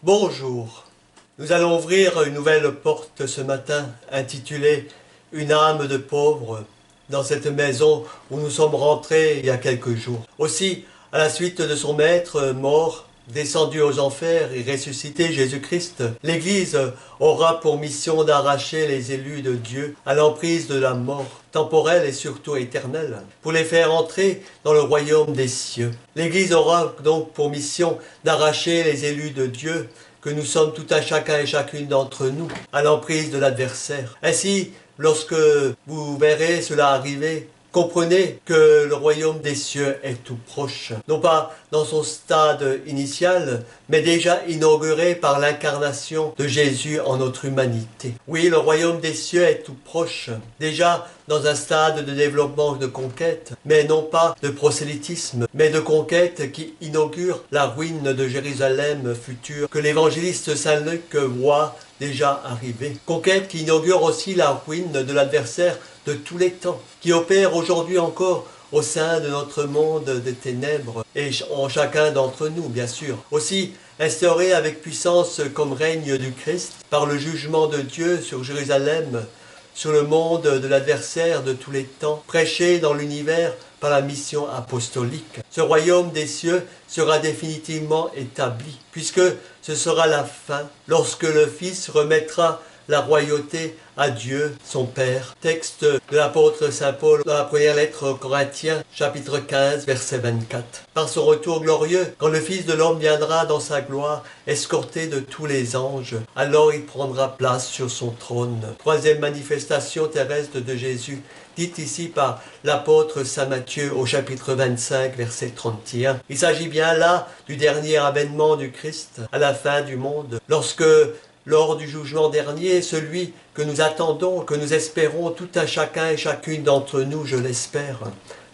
Bonjour, nous allons ouvrir une nouvelle porte ce matin intitulée « Une âme de pauvre » dans cette maison où nous sommes rentrés il y a quelques jours. Aussi, à la suite de son maître mort, descendu aux enfers et ressuscité Jésus-Christ, l'Église aura pour mission d'arracher les élus de Dieu à l'emprise de la mort, temporelle et surtout éternelle, pour les faire entrer dans le royaume des cieux. L'Église aura donc pour mission d'arracher les élus de Dieu, que nous sommes tout à chacun et chacune d'entre nous, à l'emprise de l'adversaire. Ainsi, lorsque vous verrez cela arriver, comprenez que le royaume des cieux est tout proche, non pas dans son stade initial, mais déjà inauguré par l'incarnation de Jésus en notre humanité. Oui, le royaume des cieux est tout proche, déjà dans un stade de développement de conquête, mais non pas de prosélytisme, mais de conquête qui inaugure la ruine de Jérusalem future, que l'évangéliste Saint Luc voit déjà arriver. Conquête qui inaugure aussi la ruine de l'adversaire de tous les temps, qui opère aujourd'hui encore au sein de notre monde des ténèbres, et en chacun d'entre nous, bien sûr. Aussi, instauré avec puissance comme règne du Christ, par le jugement de Dieu sur Jérusalem, sur le monde de l'adversaire de tous les temps, prêché dans l'univers par la mission apostolique. Ce royaume des cieux sera définitivement établi, puisque ce sera la fin, lorsque le Fils remettra la royauté à Dieu, son Père. Texte de l'apôtre Saint Paul dans la première lettre aux Corinthiens, chapitre 15, verset 24. Par son retour glorieux, quand le Fils de l'homme viendra dans sa gloire, escorté de tous les anges, alors il prendra place sur son trône. Troisième manifestation terrestre de Jésus, dite ici par l'apôtre Saint Matthieu au chapitre 25, verset 31. Il s'agit bien là du dernier avènement du Christ à la fin du monde, lorsque lors du jugement dernier, celui que nous attendons, que nous espérons tout à chacun et chacune d'entre nous, je l'espère,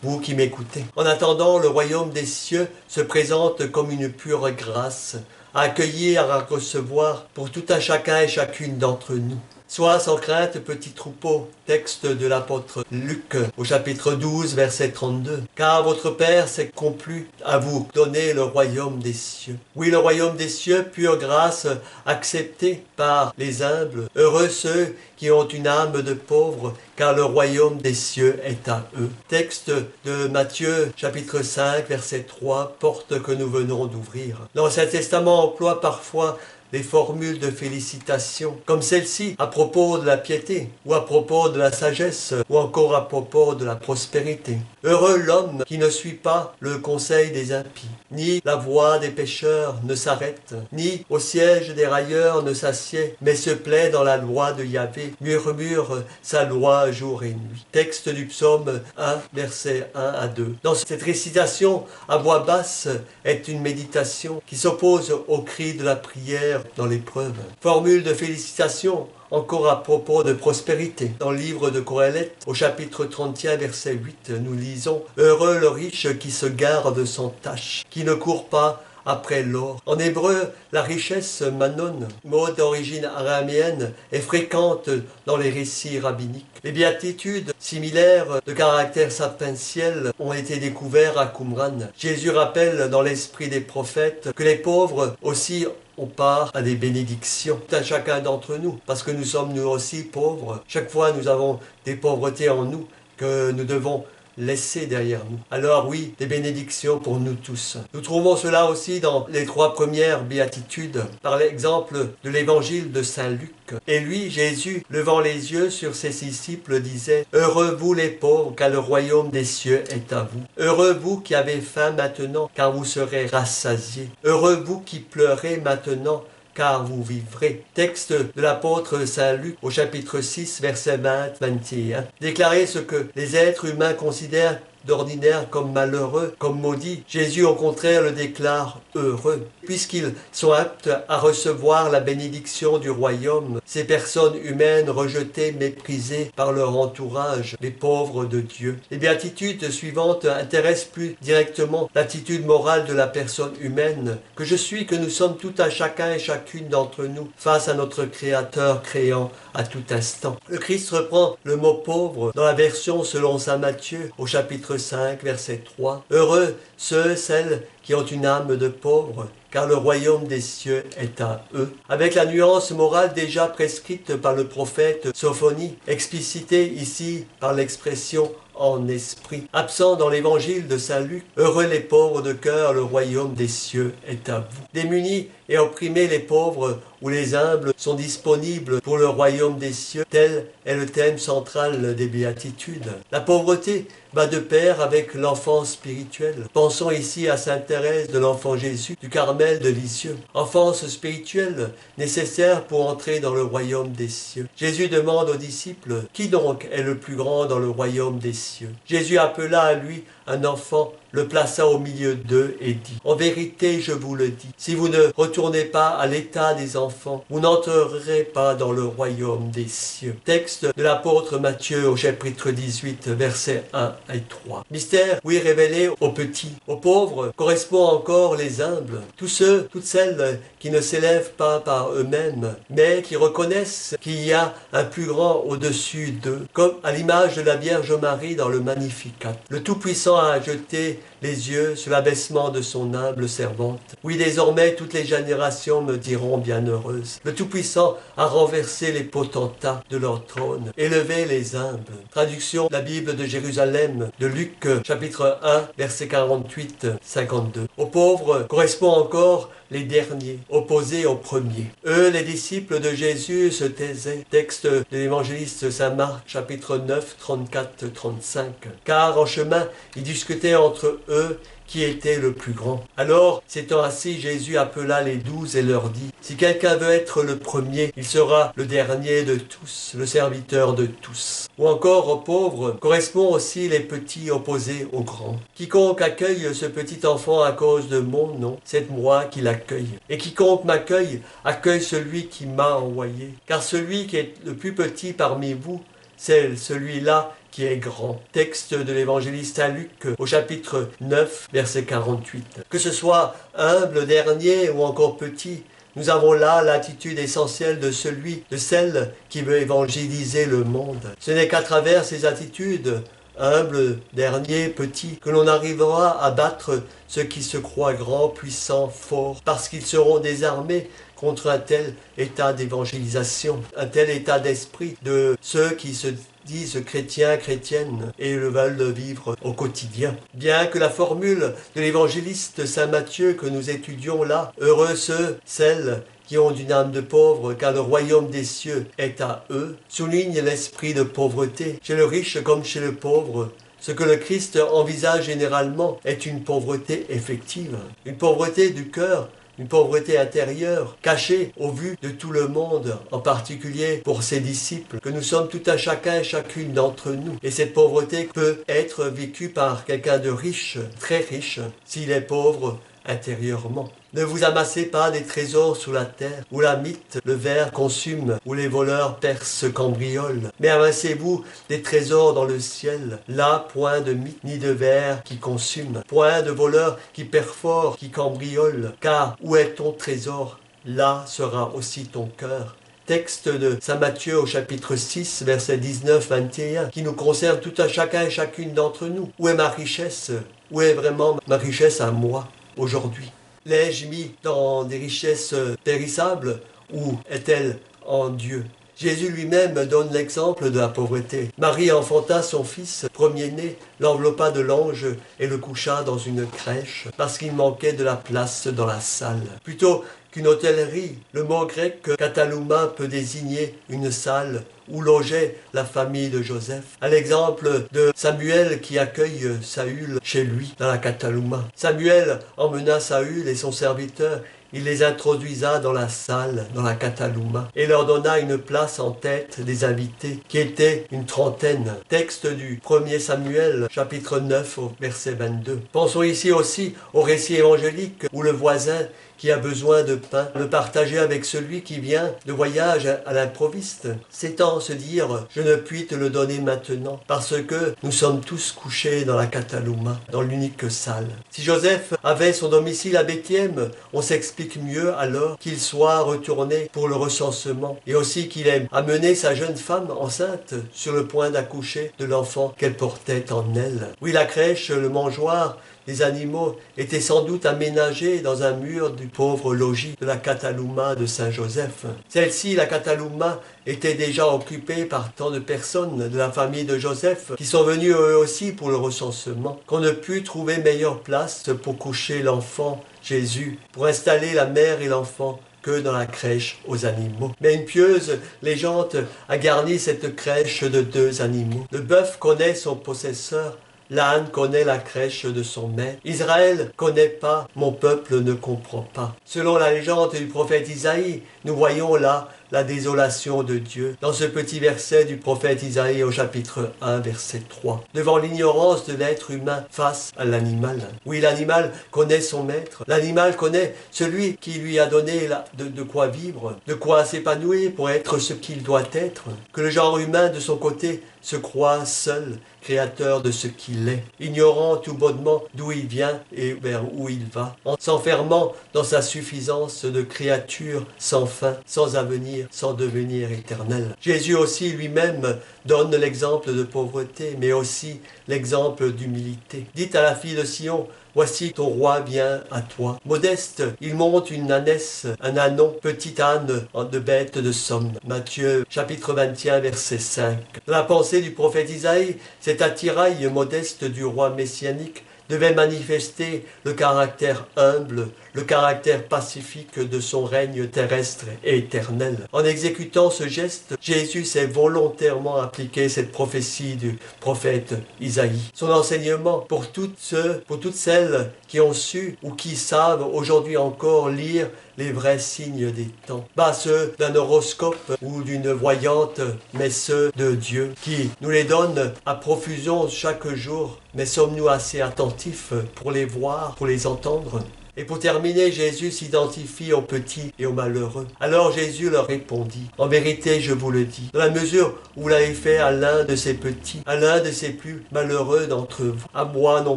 vous qui m'écoutez. En attendant, le royaume des cieux se présente comme une pure grâce, à accueillir, à recevoir pour tout à chacun et chacune d'entre nous. Sois sans crainte, petit troupeau, texte de l'apôtre Luc au chapitre 12, verset 32. Car votre Père s'est complu à vous donner le royaume des cieux. Oui, le royaume des cieux, pure grâce, acceptée par les humbles. Heureux ceux qui ont une âme de pauvre, car le royaume des cieux est à eux. Texte de Matthieu, chapitre 5, verset 3, porte que nous venons d'ouvrir. L'Ancien Testament emploie parfois des formules de félicitations, comme celle-ci à propos de la piété, ou à propos de la sagesse, ou encore à propos de la prospérité. Heureux l'homme qui ne suit pas le conseil des impies, ni la voie des pécheurs ne s'arrête, ni au siège des railleurs ne s'assied, mais se plaît dans la loi de Yahvé, murmure sa loi jour et nuit. Texte du psaume 1, versets 1 à 2. Dans cette récitation à voix basse est une méditation qui s'oppose au cri de la prière dans l'épreuve. Formule de félicitations encore à propos de prospérité. Dans le livre de Corélette, au chapitre 31, verset 8, nous lisons « Heureux le riche qui se garde sans tâche, qui ne court pas après l'or. » En hébreu, la richesse manon, mot d'origine araméenne, est fréquente dans les récits rabbiniques. Les béatitudes similaires de caractère sapentiel ont été découvertes à Qumran. Jésus rappelle dans l'esprit des prophètes que les pauvres aussi on part à des bénédictions à chacun d'entre nous, parce que nous sommes nous aussi pauvres. Chaque fois nous avons des pauvretés en nous que nous devons laisser derrière nous. Alors oui, des bénédictions pour nous tous. Nous trouvons cela aussi dans les 3 premières béatitudes, par l'exemple de l'évangile de Saint Luc. Et lui, Jésus, levant les yeux sur ses disciples, disait « Heureux vous les pauvres, car le royaume des cieux est à vous. Heureux vous qui avez faim maintenant, car vous serez rassasiés. Heureux vous qui pleurez maintenant, car vous vivrez. » Texte de l'apôtre Saint Luc au chapitre 6, verset 20-21. Déclarer ce que les êtres humains considèrent d'ordinaire comme malheureux, comme maudits, Jésus au contraire le déclare heureux, puisqu'ils sont aptes à recevoir la bénédiction du royaume, ces personnes humaines rejetées, méprisées par leur entourage, les pauvres de Dieu. Les béatitudes suivantes intéressent plus directement l'attitude morale de la personne humaine, que je suis, que nous sommes tout à chacun et chacune d'entre nous, face à notre Créateur créant à tout instant. Le Christ reprend le mot pauvre dans la version selon saint Matthieu au chapitre 5, verset 3. Heureux ceux, celles qui ont une âme de pauvre, car le royaume des cieux est à eux. Avec la nuance morale déjà prescrite par le prophète Sophonie, explicitée ici par l'expression en esprit. Absent dans l'évangile de Saint Luc, heureux les pauvres de cœur, le royaume des cieux est à vous. Démunis et opprimés les pauvres ou les humbles sont disponibles pour le royaume des cieux, tel est le thème central des béatitudes. La pauvreté va de pair avec l'enfance spirituelle. Pensons ici à Sainte Thérèse de l'Enfant Jésus du Carmel de Lisieux. Enfance spirituelle nécessaire pour entrer dans le royaume des cieux. Jésus demande aux disciples, qui donc est le plus grand dans le royaume des cieux? Jésus appela à lui un enfant, le plaça au milieu d'eux et dit, en vérité je vous le dis, si vous ne retournez pas à l'état des enfants, vous n'entrerez pas dans le royaume des cieux. Texte de l'apôtre Matthieu au chapitre 18, versets 1 et 3. Mystère, oui, révélé aux petits, aux pauvres, correspond encore les humbles, tous ceux, toutes celles qui ne s'élèvent pas par eux-mêmes, mais qui reconnaissent qu'il y a un plus grand au-dessus d'eux, comme à l'image de la Vierge Marie dans le Magnificat. Le Tout-Puissant a jeté les yeux sur l'abaissement de son humble servante. Oui, désormais, toutes les générations me diront bienheureuse. Le Tout-Puissant a renversé les potentats de leur trône, élevé les humbles. Traduction de la Bible de Jérusalem, de Luc, chapitre 1, verset 48-52. Aux pauvres correspond encore les derniers, opposés aux premiers. Eux, les disciples de Jésus, se taisaient. Texte de l'évangéliste Saint Marc, chapitre 9, 34-35. Car en chemin, ils discutaient entre eux qui était le plus grand. Alors, s'étant assis, Jésus appela les 12 et leur dit, « Si quelqu'un veut être le premier, il sera le dernier de tous, le serviteur de tous. » Ou encore, aux pauvres, correspond aussi les petits opposés aux grands. Quiconque accueille ce petit enfant à cause de mon nom, c'est moi qui l'accueille. Et quiconque m'accueille, accueille celui qui m'a envoyé. Car celui qui est le plus petit parmi vous, c'est celui-là qui est grand. Texte de l'évangéliste Saint Luc au chapitre 9, verset 48. Que ce soit humble, dernier ou encore petit, nous avons là l'attitude essentielle de celle qui veut évangéliser le monde. Ce n'est qu'à travers ces attitudes, humble, dernier, petit, que l'on arrivera à battre ceux qui se croient grands, puissants, forts, parce qu'ils seront désarmés contre un tel état d'évangélisation, un tel état d'esprit de ceux qui se disent chrétiens, chrétiennes et le veulent vivre au quotidien. Bien que la formule de l'évangéliste Saint Matthieu que nous étudions là, heureux ceux, celles qui ont une âme de pauvre, car le royaume des cieux est à eux, souligne l'esprit de pauvreté, chez le riche comme chez le pauvre. Ce que le Christ envisage généralement est une pauvreté effective, une pauvreté du cœur, une pauvreté intérieure, cachée au vu de tout le monde, en particulier pour ses disciples, que nous sommes tout un chacun et chacune d'entre nous. Et cette pauvreté peut être vécue par quelqu'un de riche, très riche, s'il est pauvre intérieurement. Ne vous amassez pas des trésors sous la terre, où la mythe, le ver consume, où les voleurs percent, cambriolent. Mais amassez-vous des trésors dans le ciel, là point de mythe ni de ver qui consume, point de voleurs qui perforent, qui cambriolent. Car où est ton trésor, là sera aussi ton cœur. Texte de Saint Matthieu au chapitre 6, verset 19-21, qui nous concerne tout un chacun et chacune d'entre nous. Où est ma richesse? Où est vraiment ma richesse à moi aujourd'hui? L'ai-je mis dans des richesses périssables ou est-elle en Dieu? Jésus lui-même donne l'exemple de la pauvreté. Marie enfanta son fils premier-né, l'enveloppa de lange et le coucha dans une crèche parce qu'il manquait de la place dans la salle. Plutôt qu'une hôtellerie, le mot grec katalouma peut désigner une salle où logeait la famille de Joseph. À l'exemple de Samuel qui accueille Saül chez lui dans la katalouma. Samuel emmena Saül et son serviteur. Il les introduisa dans la salle, dans la katalouma, et leur donna une place en tête des invités, qui étaient une trentaine. Texte du 1er Samuel, chapitre 9, au verset 22. Pensons ici aussi au récit évangélique où le voisin qui a besoin de pain, le partager avec celui qui vient de voyage à l'improviste. C'est en se dire, je ne puis te le donner maintenant, parce que nous sommes tous couchés dans la Cataluma, dans l'unique salle. Si Joseph avait son domicile à Bethléem, on s'explique mieux alors qu'il soit retourné pour le recensement, et aussi qu'il ait amené sa jeune femme enceinte sur le point d'accoucher de l'enfant qu'elle portait en elle. Oui, la crèche, le mangeoire, les animaux étaient sans doute aménagés dans un mur du pauvre logis de la Cataluma de Saint-Joseph. Celle-ci, la Cataluma, était déjà occupée par tant de personnes de la famille de Joseph qui sont venus eux aussi pour le recensement, qu'on ne put trouver meilleure place pour coucher l'enfant Jésus, pour installer la mère et l'enfant que dans la crèche aux animaux. Mais une pieuse légende a garni cette crèche de 2 animaux. Le bœuf connaît son possesseur, l'âne connaît la crèche de son maître. Israël connaît pas, mon peuple ne comprend pas. Selon la légende du prophète Isaïe, nous voyons là la désolation de Dieu dans ce petit verset du prophète Isaïe au chapitre 1, verset 3. Devant l'ignorance de l'être humain face à l'animal. Oui, l'animal connaît son maître. L'animal connaît celui qui lui a donné de quoi vivre, de quoi s'épanouir pour être ce qu'il doit être. Que le genre humain, de son côté, se croit seul, créateur de ce qu'il est, ignorant tout bonnement d'où il vient et vers où il va, en s'enfermant dans sa suffisance de créature sans fin, sans avenir, sans devenir éternel. Jésus aussi lui-même donne l'exemple de pauvreté, mais aussi l'exemple d'humilité. Dites à la fille de Sion, voici ton roi vient à toi. Modeste, il monte une ânesse, un ânon, petit âne de bête de somme. Matthieu chapitre 21 verset 5. Dans la pensée du prophète Isaïe, cet attirail modeste du roi messianique devait manifester le caractère humble, le caractère pacifique de son règne terrestre et éternel. En exécutant ce geste, Jésus s'est volontairement appliqué cette prophétie du prophète Isaïe. Son enseignement pour toutes celles qui ont su ou qui savent aujourd'hui encore lire les vrais signes des temps. Pas ceux d'un horoscope ou d'une voyante, mais ceux de Dieu qui nous les donne à profusion chaque jour. Mais sommes-nous assez attentifs pour les voir, pour les entendre ? Et pour terminer, Jésus s'identifie aux petits et aux malheureux. Alors Jésus leur répondit, « En vérité, je vous le dis, dans la mesure où vous l'avez fait à l'un de ces petits, à l'un de ces plus malheureux d'entre vous, à moi non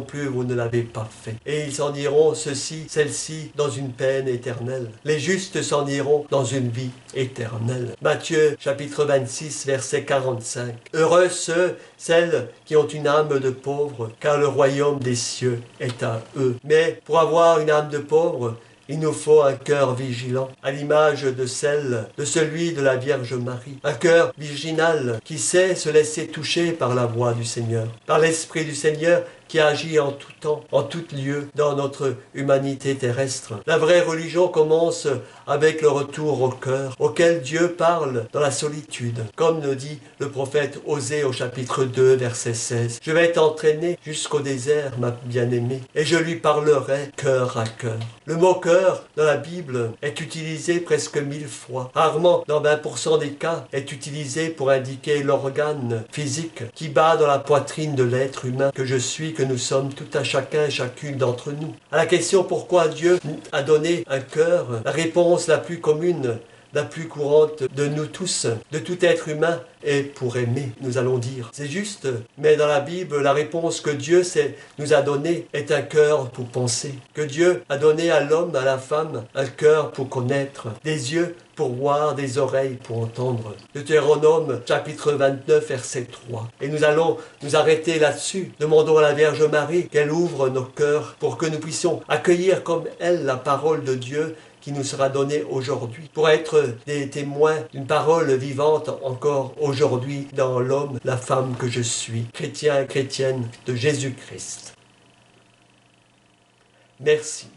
plus vous ne l'avez pas fait. Et ils s'en iront, celle-ci, dans une peine éternelle. Les justes s'en iront dans une vie éternelle. » Matthieu, chapitre 26, verset 45. « Heureux celles qui ont une âme de pauvre, car le royaume des cieux est à eux. » Mais pour avoir une âme de pauvre, il nous faut un cœur vigilant, à l'image de celui de la Vierge Marie. Un cœur virginal qui sait se laisser toucher par la voix du Seigneur, par l'Esprit du Seigneur qui agit en tout temps, en tout lieu, dans notre humanité terrestre. La vraie religion commence avec le retour au cœur, auquel Dieu parle dans la solitude. Comme nous dit le prophète Osée au chapitre 2, verset 16. « Je vais t'entraîner jusqu'au désert, ma bien-aimée, et je lui parlerai cœur à cœur. » Le mot cœur, dans la Bible, est utilisé presque 1000 fois. Rarement, dans 20% des cas, est utilisé pour indiquer l'organe physique qui bat dans la poitrine de l'être humain que je suis, que nous sommes tout à chacun et chacune d'entre nous. À la question pourquoi Dieu a donné un cœur, la réponse la plus commune, la plus courante de nous tous, de tout être humain, est pour aimer, nous allons dire. C'est juste, mais dans la Bible, la réponse que Dieu nous a donnée est un cœur pour penser. Que Dieu a donné à l'homme, à la femme, un cœur pour connaître, des yeux pour voir, des oreilles pour entendre. Deutéronome, chapitre 29, verset 3. Et nous allons nous arrêter là-dessus. Demandons à la Vierge Marie qu'elle ouvre nos cœurs pour que nous puissions accueillir comme elle la parole de Dieu qui nous sera donnée aujourd'hui, pour être des témoins d'une parole vivante encore aujourd'hui dans l'homme, la femme que je suis, chrétien et chrétienne de Jésus-Christ. Merci.